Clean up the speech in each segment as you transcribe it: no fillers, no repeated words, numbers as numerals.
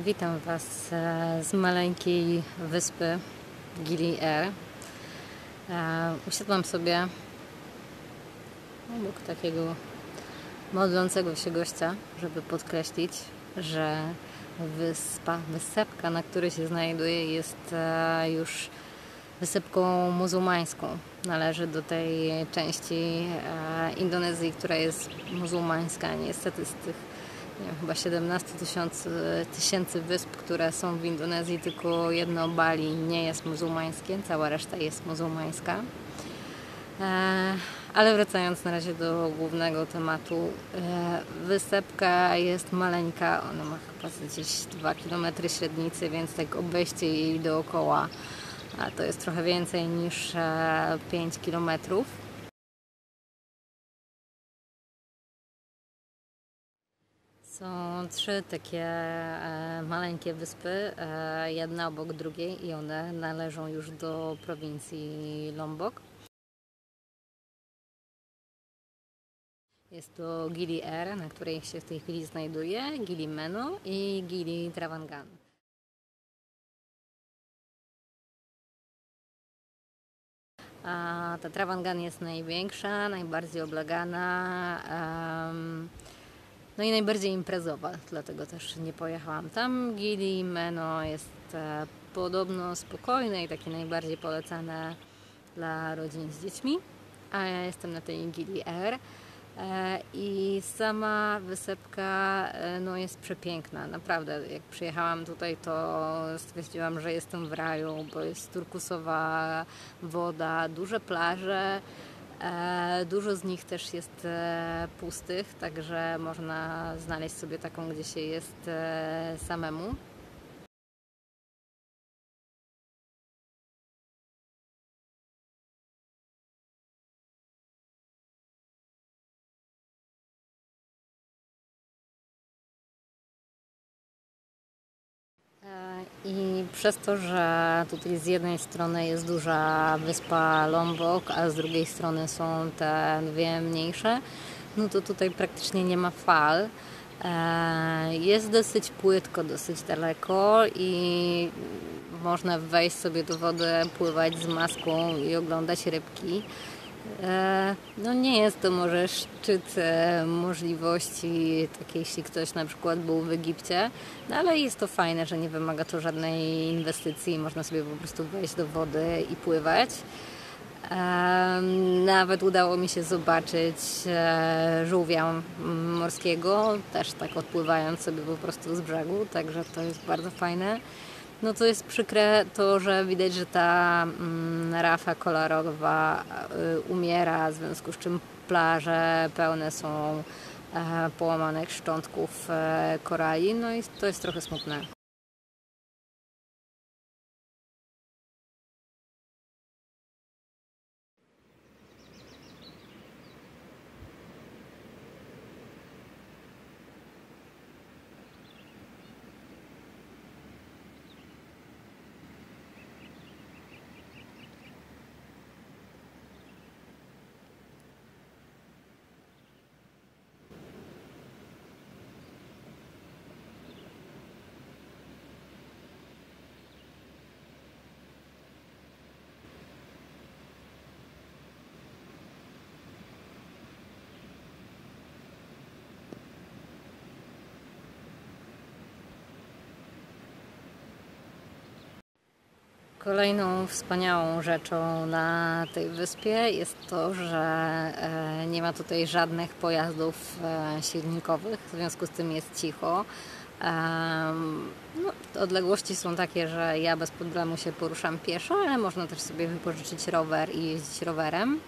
Witam Was z maleńkiej wyspy Gili Air. Usiadłam sobie obok takiego modlącego się gościa, żeby podkreślić, że wysepka, na której się znajduje, jest już wysepką muzułmańską. Należy do tej części Indonezji, która jest muzułmańska. Niestety z tych chyba 17 tysięcy wysp, które są w Indonezji, tylko jedno Bali nie jest muzułmańskie, cała reszta jest muzułmańska. Ale wracając na razie do głównego tematu, wysepka jest maleńka, ona ma chyba gdzieś 2 km średnicy, więc tak obejście jej dookoła to jest trochę więcej niż 5 km. Są 3 takie maleńkie wyspy, jedna obok drugiej, i one należą już do prowincji Lombok. Jest to Gili Air, na której się w tej chwili znajduje, Gili Meno i Gili Trawangan. Ta Trawangan jest największa, najbardziej oblegana, no i najbardziej imprezowa, dlatego też nie pojechałam tam. Gili Meno jest podobno spokojne i takie najbardziej polecane dla rodzin z dziećmi, a ja jestem na tej Gili Air. I sama wysepka jest przepiękna, naprawdę. Jak przyjechałam tutaj, to stwierdziłam, że jestem w raju, bo jest turkusowa woda, duże plaże, dużo z nich też jest pustych, także można znaleźć sobie taką, gdzie się jest samemu. I przez to, że tutaj z jednej strony jest duża wyspa Lombok, a z drugiej strony są te dwie mniejsze, no to tutaj praktycznie nie ma fal. Jest dosyć płytko, dosyć daleko i można wejść sobie do wody, pływać z maską i oglądać rybki. No nie jest to może szczyt możliwości, tak jeśli ktoś na przykład był w Egipcie, no ale jest to fajne, że nie wymaga to żadnej inwestycji, można sobie po prostu wejść do wody i pływać. Nawet udało mi się zobaczyć żółwia morskiego, też tak odpływając sobie po prostu z brzegu, także to jest bardzo fajne. No to jest przykre to, że widać, że ta rafa kolorowa umiera, w związku z czym plaże pełne są połamanych szczątków korali, no i to jest trochę smutne. Kolejną wspaniałą rzeczą na tej wyspie jest to, że nie ma tutaj żadnych pojazdów silnikowych, w związku z tym jest cicho. Odległości są takie, że ja bez problemu się poruszam pieszo, ale można też sobie wypożyczyć rower i jeździć rowerem.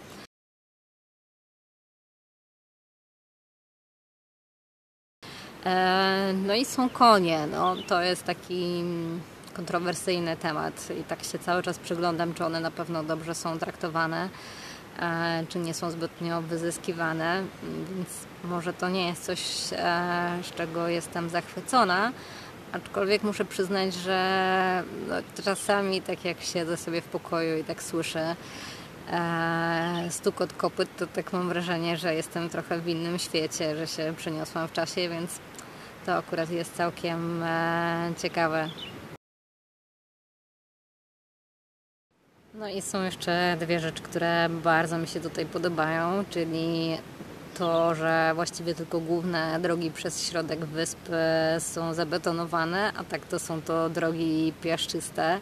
No i są konie, to jest taki kontrowersyjny temat i tak się cały czas przyglądam, czy one na pewno dobrze są traktowane, czy nie są zbytnio wyzyskiwane, więc może to nie jest coś, z czego jestem zachwycona, aczkolwiek muszę przyznać, że czasami tak jak siedzę sobie w pokoju i tak słyszę stukot kopyt, to tak mam wrażenie, że jestem trochę w innym świecie, że się przeniosłam w czasie, więc To akurat jest całkiem ciekawe. No i są jeszcze dwie rzeczy, które bardzo mi się tutaj podobają, czyli to, że właściwie tylko główne drogi przez środek wyspy są zabetonowane, a tak to są to drogi piaszczyste,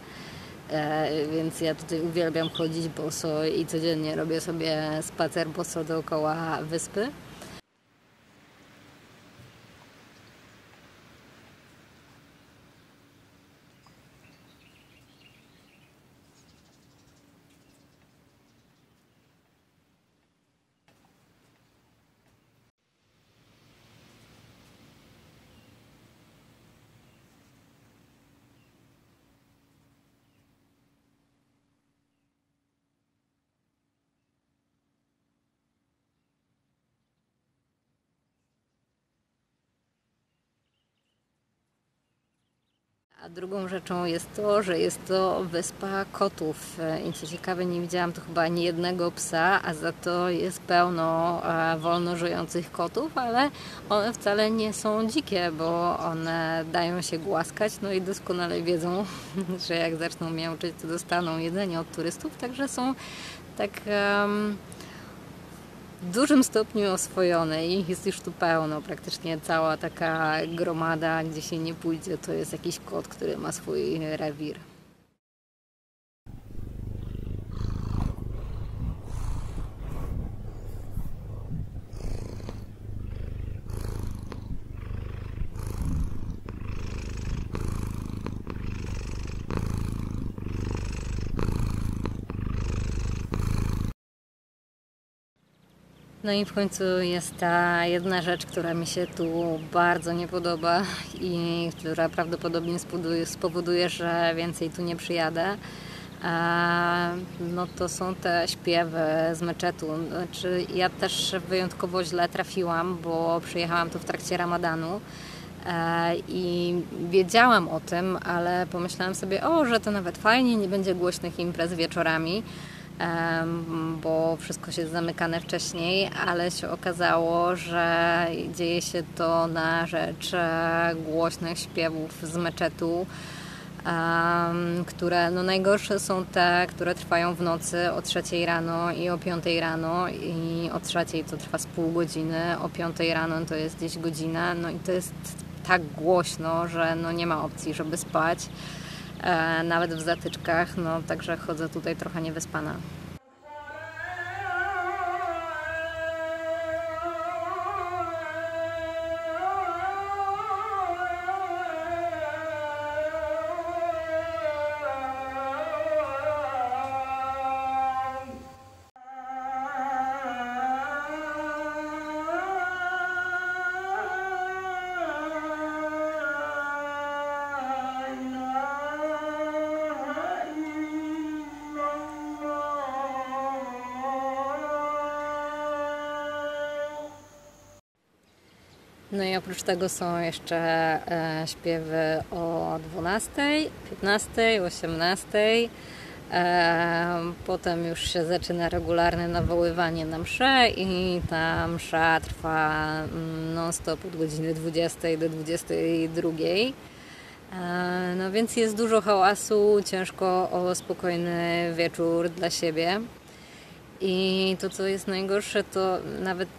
więc ja tutaj uwielbiam chodzić boso i codziennie robię sobie spacer boso dookoła wyspy. A drugą rzeczą jest to, że jest to wyspa kotów i co ciekawe nie widziałam tu chyba ani jednego psa, a za to jest pełno wolno żyjących kotów, ale one wcale nie są dzikie, bo one dają się głaskać, no i doskonale wiedzą, że jak zaczną miauczeć, to dostaną jedzenie od turystów, także są tak w dużym stopniu oswojone i ich jest już tu pełno. Praktycznie cała taka gromada, gdzie się nie pójdzie, to jest jakiś kot, który ma swój rewir. No i w końcu jest ta jedna rzecz, która mi się tu bardzo nie podoba i która prawdopodobnie spowoduje, że więcej tu nie przyjadę. No to są te śpiewy z meczetu. Znaczy, ja też wyjątkowo źle trafiłam, bo przyjechałam tu w trakcie Ramadanu i wiedziałam o tym, ale pomyślałam sobie, że to nawet fajnie, nie będzie głośnych imprez wieczorami, bo wszystko się jest zamykane wcześniej, ale się okazało, że dzieje się to na rzecz głośnych śpiewów z meczetu, które najgorsze są te, które trwają w nocy o 3 rano i o 5 rano i o 3 to trwa z pół godziny, o 5 rano to jest gdzieś godzina, no i to jest tak głośno, że nie ma opcji, żeby spać. Nawet w zatyczkach, także chodzę tutaj trochę niewyspana. No i oprócz tego są jeszcze śpiewy o 12, 15, 18. Potem już się zaczyna regularne nawoływanie na mszę i ta msza trwa non-stop od godziny 20 do 22. No więc jest dużo hałasu, ciężko o spokojny wieczór dla siebie. I to, co jest najgorsze, to nawet,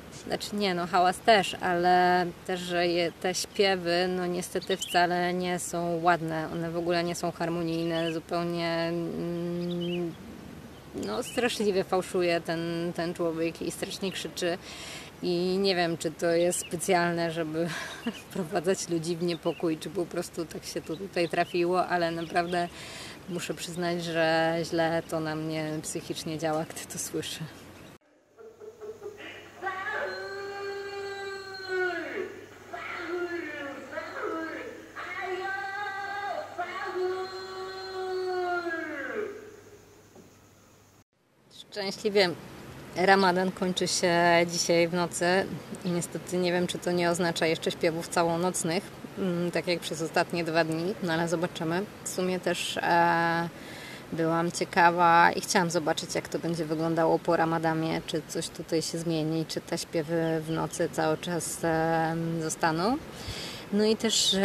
hałas też, ale też, że te śpiewy, niestety wcale nie są ładne. One w ogóle nie są harmonijne, zupełnie straszliwie fałszuje ten człowiek i strasznie krzyczy. I nie wiem, czy to jest specjalne, żeby wprowadzać ludzi w niepokój, czy po prostu tak się to tutaj trafiło, ale naprawdę muszę przyznać, że źle to na mnie psychicznie działa, gdy to słyszę. Szczęśliwie Ramadan kończy się dzisiaj w nocy i niestety nie wiem, czy to nie oznacza jeszcze śpiewów całonocnych, tak jak przez ostatnie 2 dni, ale zobaczymy. W sumie też byłam ciekawa i chciałam zobaczyć, jak to będzie wyglądało po Ramadanie, czy coś tutaj się zmieni, czy te śpiewy w nocy cały czas zostaną. No i też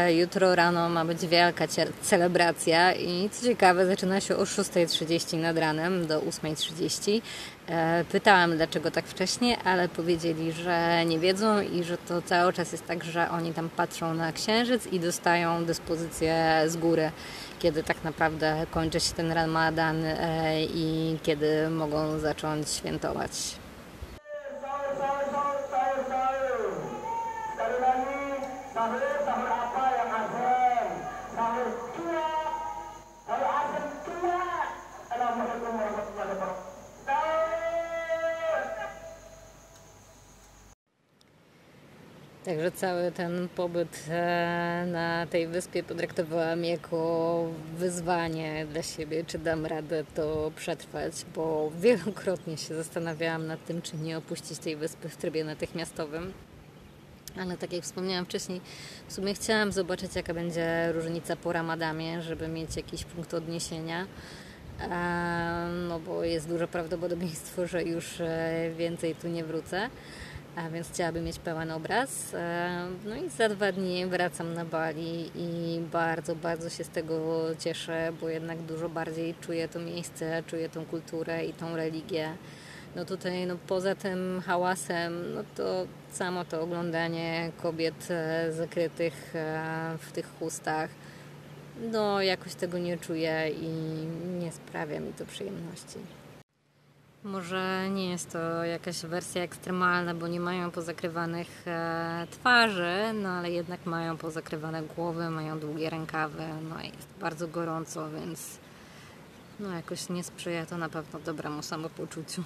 jutro rano ma być wielka celebracja i co ciekawe zaczyna się o 6:30 nad ranem do 8:30. Pytałam dlaczego tak wcześnie, ale powiedzieli, że nie wiedzą i że to cały czas jest tak, że oni tam patrzą na księżyc i dostają dyspozycję z góry, kiedy tak naprawdę kończy się ten Ramadan i kiedy mogą zacząć świętować. Także cały ten pobyt na tej wyspie potraktowałam jako wyzwanie dla siebie, czy dam radę to przetrwać, bo wielokrotnie się zastanawiałam nad tym, czy nie opuścić tej wyspy w trybie natychmiastowym. Ale tak jak wspomniałam wcześniej, w sumie chciałam zobaczyć, jaka będzie różnica po Ramadanie, żeby mieć jakiś punkt odniesienia. No bo jest duże prawdopodobieństwo, że już więcej tu nie wrócę. A więc chciałabym mieć pełen obraz. No i za 2 dni wracam na Bali i bardzo, bardzo się z tego cieszę, bo jednak dużo bardziej czuję to miejsce, czuję tą kulturę i tą religię. No tutaj poza tym hałasem, to samo to oglądanie kobiet zakrytych w tych chustach, jakoś tego nie czuję i nie sprawia mi to przyjemności. Może nie jest to jakaś wersja ekstremalna, bo nie mają pozakrywanych twarzy, ale jednak mają pozakrywane głowy, mają długie rękawy, i jest bardzo gorąco, więc jakoś nie sprzyja to na pewno dobremu samopoczuciu.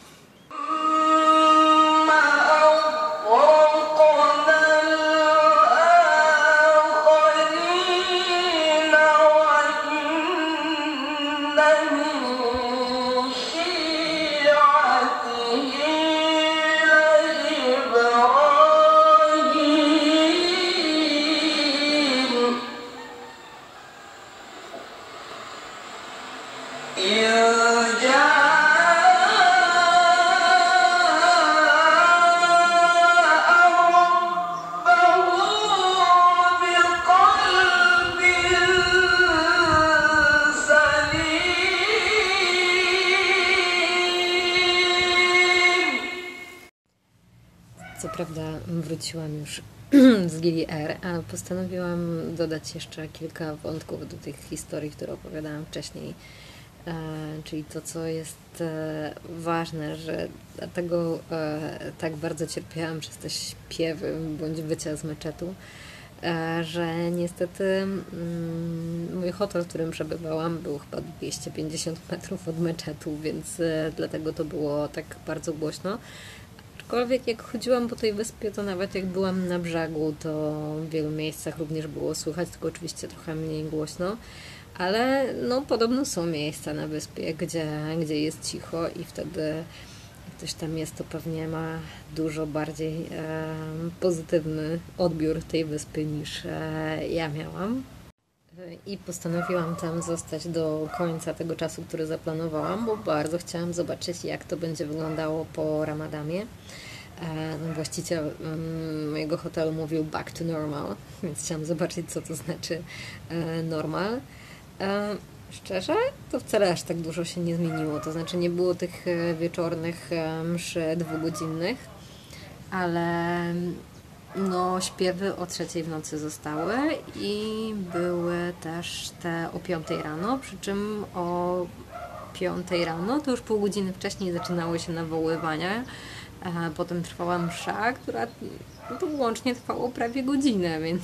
Co prawda wróciłam już z Gili Air, ale postanowiłam dodać jeszcze kilka wątków do tych historii, które opowiadałam wcześniej. Czyli to, co jest ważne, że dlatego tak bardzo cierpiałam przez te śpiewy bądź wycia z meczetu, że niestety mój hotel, w którym przebywałam, był chyba 250 metrów od meczetu, więc dlatego to było tak bardzo głośno. Aczkolwiek jak chodziłam po tej wyspie, to nawet jak byłam na brzegu, to w wielu miejscach również było słychać, tylko oczywiście trochę mniej głośno. Ale podobno są miejsca na wyspie, gdzie jest cicho i wtedy jak ktoś tam jest, to pewnie ma dużo bardziej pozytywny odbiór tej wyspy niż ja miałam. I postanowiłam tam zostać do końca tego czasu, który zaplanowałam, bo bardzo chciałam zobaczyć, jak to będzie wyglądało po Ramadanie. Właściciel mojego hotelu mówił back to normal, więc chciałam zobaczyć, co to znaczy normal. Szczerze, to wcale aż tak dużo się nie zmieniło, to znaczy nie było tych wieczornych mszy 2-godzinnych, ale śpiewy o 3:00 w nocy zostały i były też te o 5:00 rano, przy czym o 5:00 rano to już pół godziny wcześniej zaczynały się nawoływania, potem trwała msza, która to łącznie trwało prawie godzinę, więc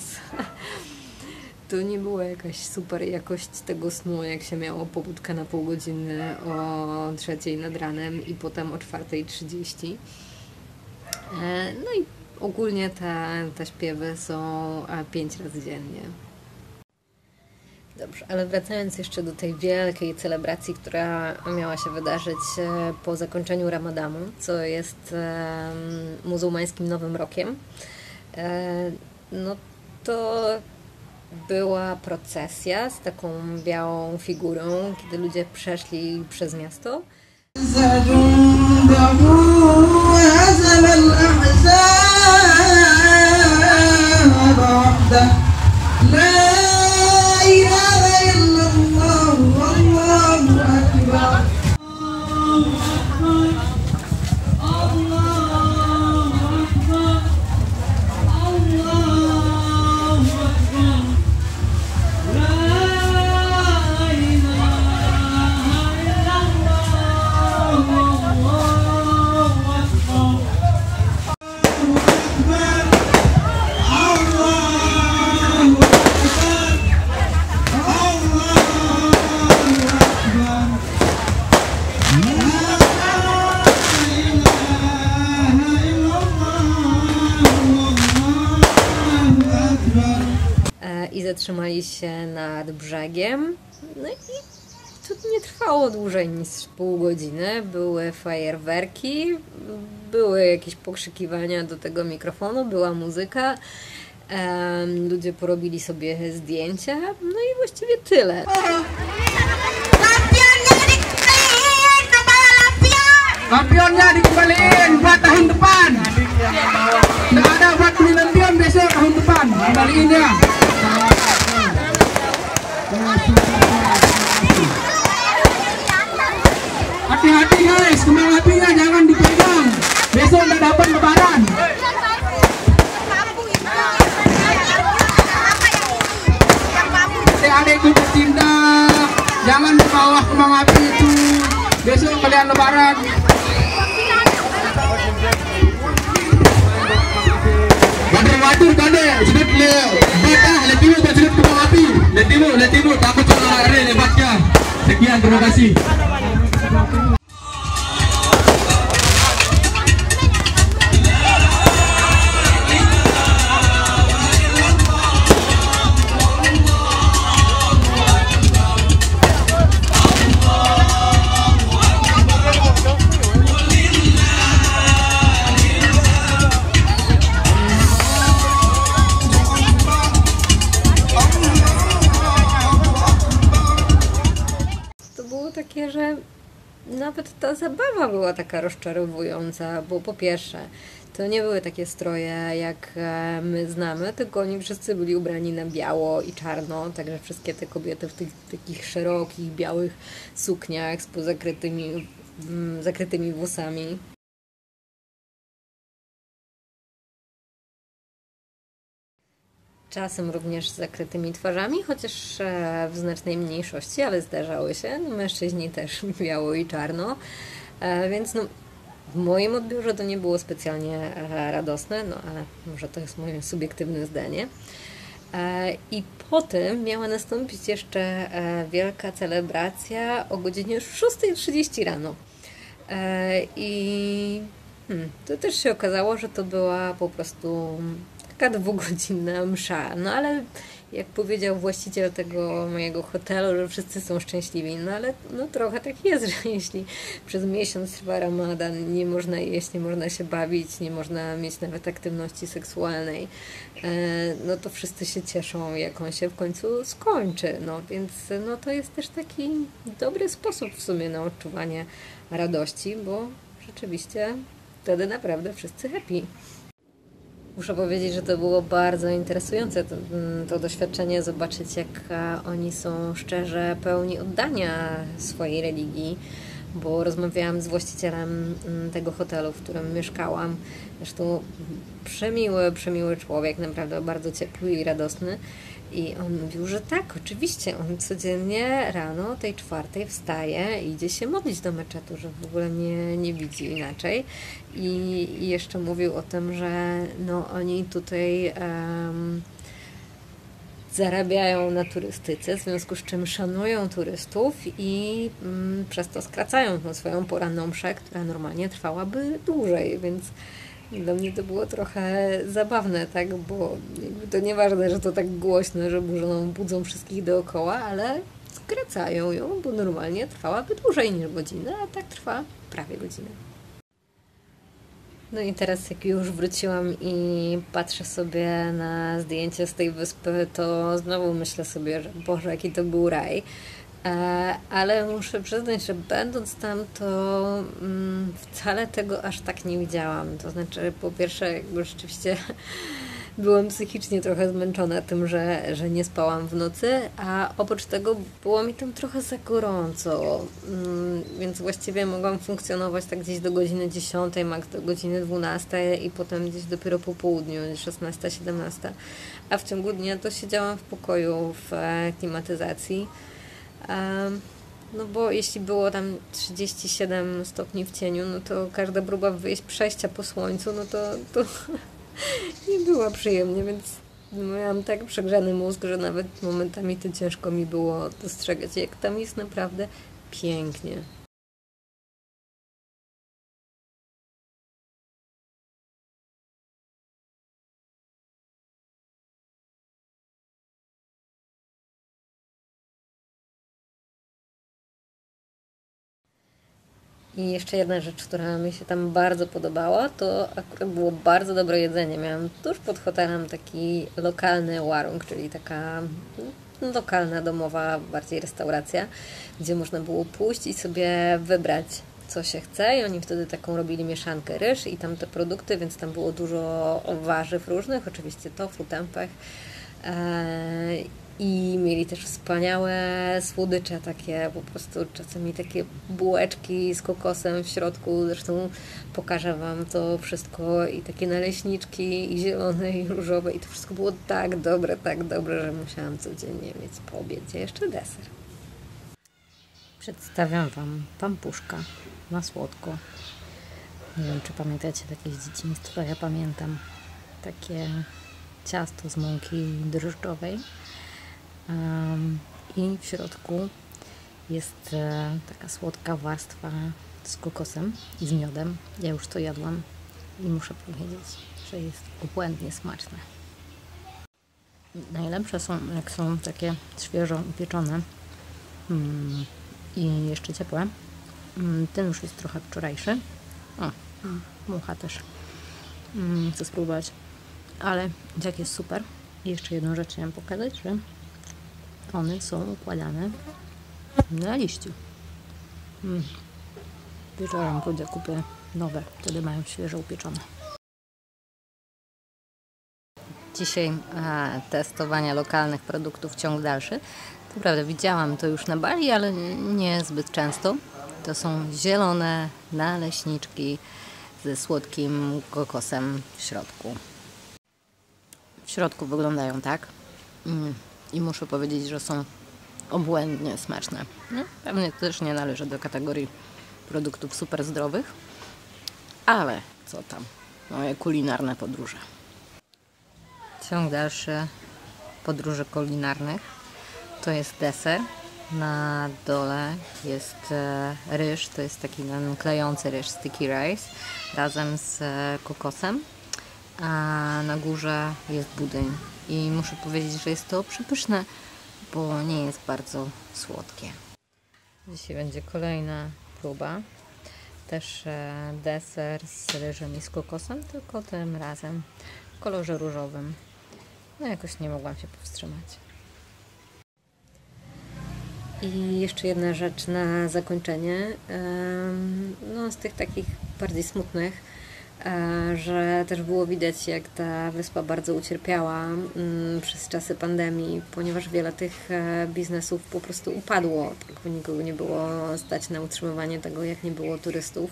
to nie była jakaś super jakość tego snu, jak się miało pobudkę na pół godziny o 3:00 nad ranem i potem o 4:30. I ogólnie te śpiewy są 5 razy dziennie. Dobrze, ale wracając jeszcze do tej wielkiej celebracji, która miała się wydarzyć po zakończeniu Ramadanu, co jest muzułmańskim Nowym Rokiem, to była procesja z taką białą figurą, kiedy ludzie przeszli przez miasto. zatrzymali się nad brzegiem. No i to nie trwało dłużej niż pół godziny. Były fajerwerki, były jakieś pokrzykiwania do tego mikrofonu, była muzyka. Ludzie porobili sobie zdjęcia, no i właściwie tyle. Lampionnya dikembaliin buat tahun depan. Nggak ada buat beli lampion besok tahun depan. Kembaliin ya. Hati-hati guys, kembang apinya jangan dipegang. Besok nggak dapat lebaran. Adik-adikku tercinta, jangan di bawah kembang api itu. Besok kalian lebaran. Wadur kade, sudah batah, letimu tak sudah kembang api. Letimu, takut salah area lebatnya. Sekian, terima kasih. Takie, że nawet ta zabawa była taka rozczarowująca, bo po pierwsze, to nie były takie stroje, jak my znamy, tylko oni wszyscy byli ubrani na biało i czarno, także wszystkie te kobiety w tych takich szerokich, białych sukniach z zakrytymi włosami. Czasem również z zakrytymi twarzami, chociaż w znacznej mniejszości, ale zdarzały się. Mężczyźni też biało i czarno, więc no, w moim odbiorze to nie było specjalnie radosne, no ale może to jest moje subiektywne zdanie. I potem miała nastąpić jeszcze wielka celebracja o godzinie 6:30 rano. I to też się okazało, że to była po prostu taka 2-godzinna msza. No ale jak powiedział właściciel tego mojego hotelu, że wszyscy są szczęśliwi, no ale no trochę tak jest, że jeśli przez miesiąc trwa ramadan, nie można jeść, nie można się bawić, nie można mieć nawet aktywności seksualnej, no to wszyscy się cieszą, jak on się w końcu skończy. No więc no to jest też taki dobry sposób w sumie na odczuwanie radości, bo rzeczywiście wtedy naprawdę wszyscy happy. Muszę powiedzieć, że to było bardzo interesujące to doświadczenie, zobaczyć jak oni są szczerze pełni oddania swojej religii, bo rozmawiałam z właścicielem tego hotelu, w którym mieszkałam. Zresztą przemiły człowiek, naprawdę bardzo ciepły i radosny. I on mówił, że tak, oczywiście, on codziennie rano o tej 4:00 wstaje i idzie się modlić do meczetu, że w ogóle nie widzi inaczej. I jeszcze mówił o tym, że no, oni tutaj zarabiają na turystyce, w związku z czym szanują turystów i przez to skracają tą swoją poranną mszę, która normalnie trwałaby dłużej, więc dla mnie to było trochę zabawne, tak, bo to nieważne, że to tak głośno, że budzą wszystkich dookoła, ale skracają ją, bo normalnie trwałaby dłużej niż godzinę, a tak trwa prawie godzinę. No i teraz jak już wróciłam i patrzę sobie na zdjęcie z tej wyspy, to znowu myślę sobie, że Boże, jaki to był raj. Ale muszę przyznać, że będąc tam, to wcale tego aż tak nie widziałam. To znaczy, po pierwsze, jakby rzeczywiście byłam psychicznie trochę zmęczona tym, że nie spałam w nocy, a oprócz tego było mi tam trochę za gorąco, więc właściwie mogłam funkcjonować tak gdzieś do godziny 10, max do godziny 12 i potem gdzieś dopiero po południu, 16, 17, a w ciągu dnia to siedziałam w pokoju w klimatyzacji. No bo jeśli było tam 37 stopni w cieniu, no to każda próba przejścia po słońcu, no to nie była przyjemnie, więc miałam tak przegrzany mózg, że nawet momentami to ciężko mi było dostrzegać, jak tam jest naprawdę pięknie. I jeszcze jedna rzecz, która mi się tam bardzo podobała, to akurat było bardzo dobre jedzenie. Miałam tuż pod hotelem taki lokalny warung, czyli taka lokalna, domowa bardziej restauracja, gdzie można było pójść i sobie wybrać, co się chce. I oni wtedy taką robili mieszankę ryż i tam te produkty, więc tam było dużo warzyw różnych, oczywiście tofu, tempeh. I mieli też wspaniałe słodycze, takie po prostu czasami takie bułeczki z kokosem w środku. Zresztą pokażę Wam to wszystko i takie naleśniczki i zielone i różowe i to wszystko było tak dobre, że musiałam codziennie mieć po obiedzie jeszcze deser. Przedstawiam Wam pampuszka na słodko. Nie wiem, czy pamiętacie takie z dzieciństwa, ja pamiętam takie ciasto z mąki drożdżowej. I w środku jest taka słodka warstwa z kokosem i z miodem. Ja już to jadłam i muszę powiedzieć, że jest obłędnie smaczne. Najlepsze są, jak są takie świeżo upieczone i jeszcze ciepłe. Ten już jest trochę wczorajszy. O, mucha też. Chcę spróbować. Ale i tak jest super. I jeszcze jedną rzecz chciałam pokazać, że one są układane na liściu. Wieczorem pójdę, kupię nowe, wtedy mają świeżo upieczone. Dzisiaj testowania lokalnych produktów ciąg dalszy. To prawda, widziałam to już na Bali, ale nie zbyt często. To są zielone naleśniczki ze słodkim kokosem w środku. W środku wyglądają tak. I muszę powiedzieć, że są obłędnie smaczne. No, pewnie też nie należy do kategorii produktów super zdrowych, ale co tam, moje kulinarne podróże. Ciąg dalszy podróży kulinarnych to jest deser. Na dole jest ryż, to jest taki klejący ryż, sticky rice, razem z kokosem, a na górze jest budyń. I muszę powiedzieć, że jest to przepyszne, bo nie jest bardzo słodkie. Dzisiaj będzie kolejna próba. Też deser z ryżem i z kokosem, tylko tym razem w kolorze różowym. No jakoś nie mogłam się powstrzymać. I jeszcze jedna rzecz na zakończenie. No z tych takich bardziej smutnych, że też było widać, jak ta wyspa bardzo ucierpiała przez czasy pandemii, ponieważ wiele tych biznesów po prostu upadło, bo nikogo nie było stać na utrzymywanie tego, jak nie było turystów.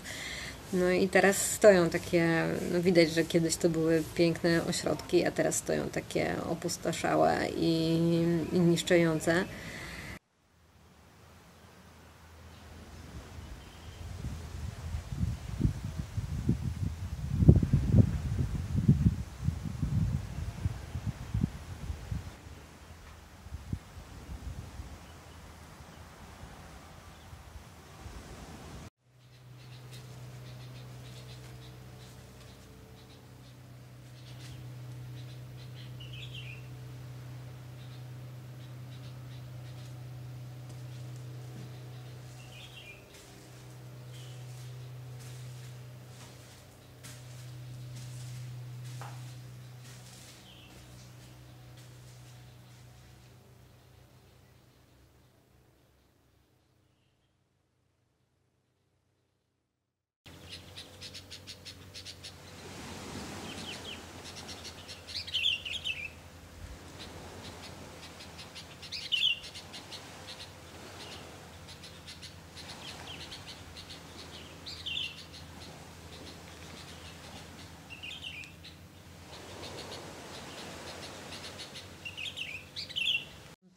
No i teraz stoją takie, no widać, że kiedyś to były piękne ośrodki, a teraz stoją takie opustoszałe i niszczące.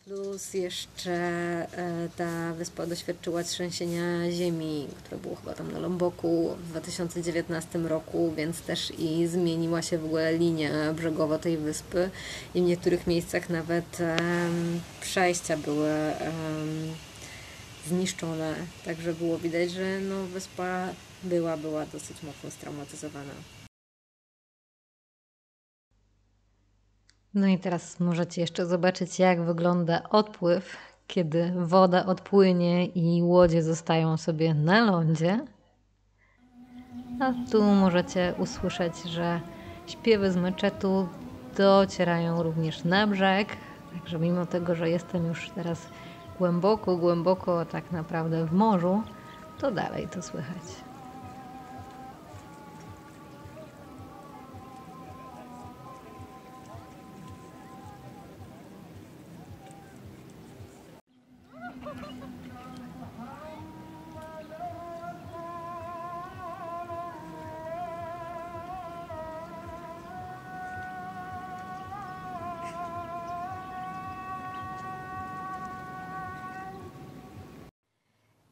Plus jeszcze ta wyspa doświadczyła trzęsienia ziemi, które było chyba tam na Lomboku w 2019 roku, więc też i zmieniła się w ogóle linia brzegowa tej wyspy i w niektórych miejscach nawet przejścia były zniszczone, także było widać, że no, wyspa była dosyć mocno straumatyzowana. No i teraz możecie jeszcze zobaczyć, jak wygląda odpływ, kiedy woda odpłynie i łodzie zostają sobie na lądzie. A tu możecie usłyszeć, że śpiewy z meczetu docierają również na brzeg. Także mimo tego, że jestem już teraz głęboko tak naprawdę w morzu, to dalej to słychać.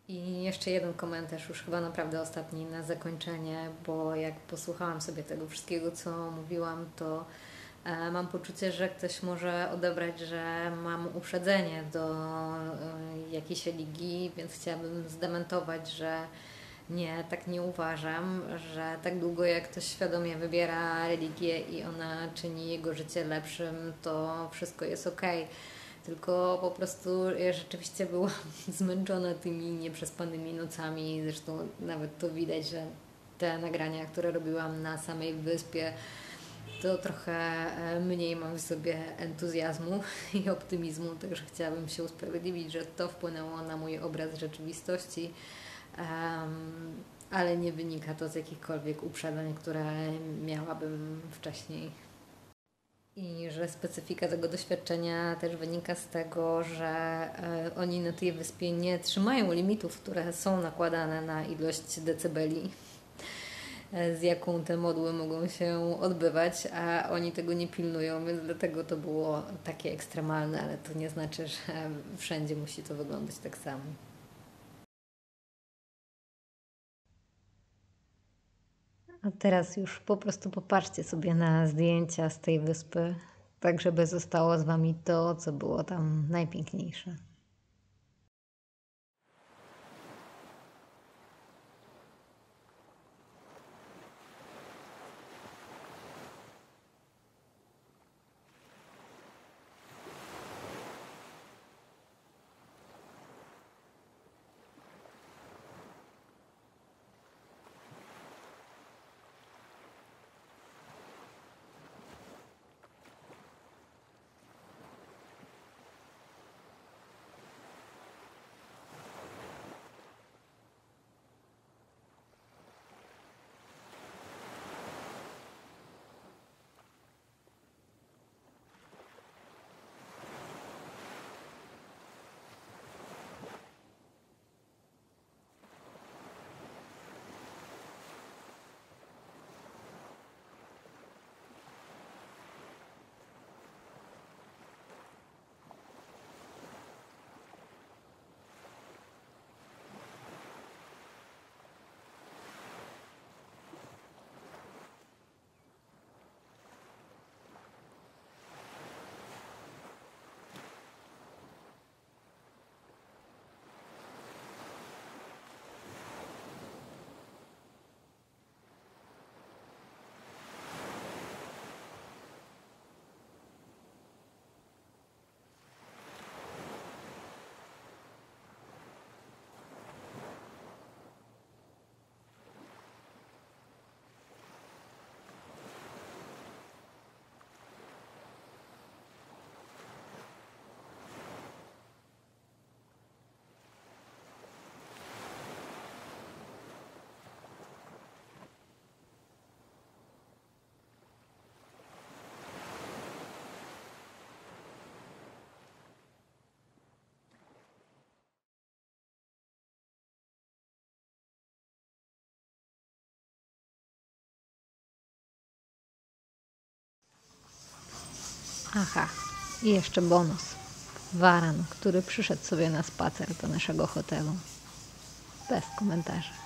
I jeszcze jeden komentarz, już chyba naprawdę ostatni na zakończenie, bo jak posłuchałam sobie tego wszystkiego, co mówiłam, to mam poczucie, że ktoś może odebrać, że mam uprzedzenie do jakiejś religii, więc chciałabym zdementować, że nie, tak nie uważam, że tak długo jak ktoś świadomie wybiera religię i ona czyni jego życie lepszym, to wszystko jest okej. Tylko po prostu ja rzeczywiście byłam zmęczona tymi nieprzespanymi nocami. Zresztą nawet to widać, że te nagrania, które robiłam na samej wyspie, to trochę mniej mam w sobie entuzjazmu i optymizmu. Także chciałabym się usprawiedliwić, że to wpłynęło na mój obraz rzeczywistości. Ale nie wynika to z jakichkolwiek uprzedzeń, które miałabym wcześniej. I że specyfika tego doświadczenia też wynika z tego, że oni na tej wyspie nie trzymają limitów, które są nakładane na ilość decybeli, z jaką te modły mogą się odbywać, a oni tego nie pilnują, więc dlatego to było takie ekstremalne, ale to nie znaczy, że wszędzie musi to wyglądać tak samo. A teraz już po prostu popatrzcie sobie na zdjęcia z tej wyspy, tak żeby zostało z Wami to, co było tam najpiękniejsze. Aha, i jeszcze bonus. Waran, który przyszedł sobie na spacer do naszego hotelu. Bez komentarzy.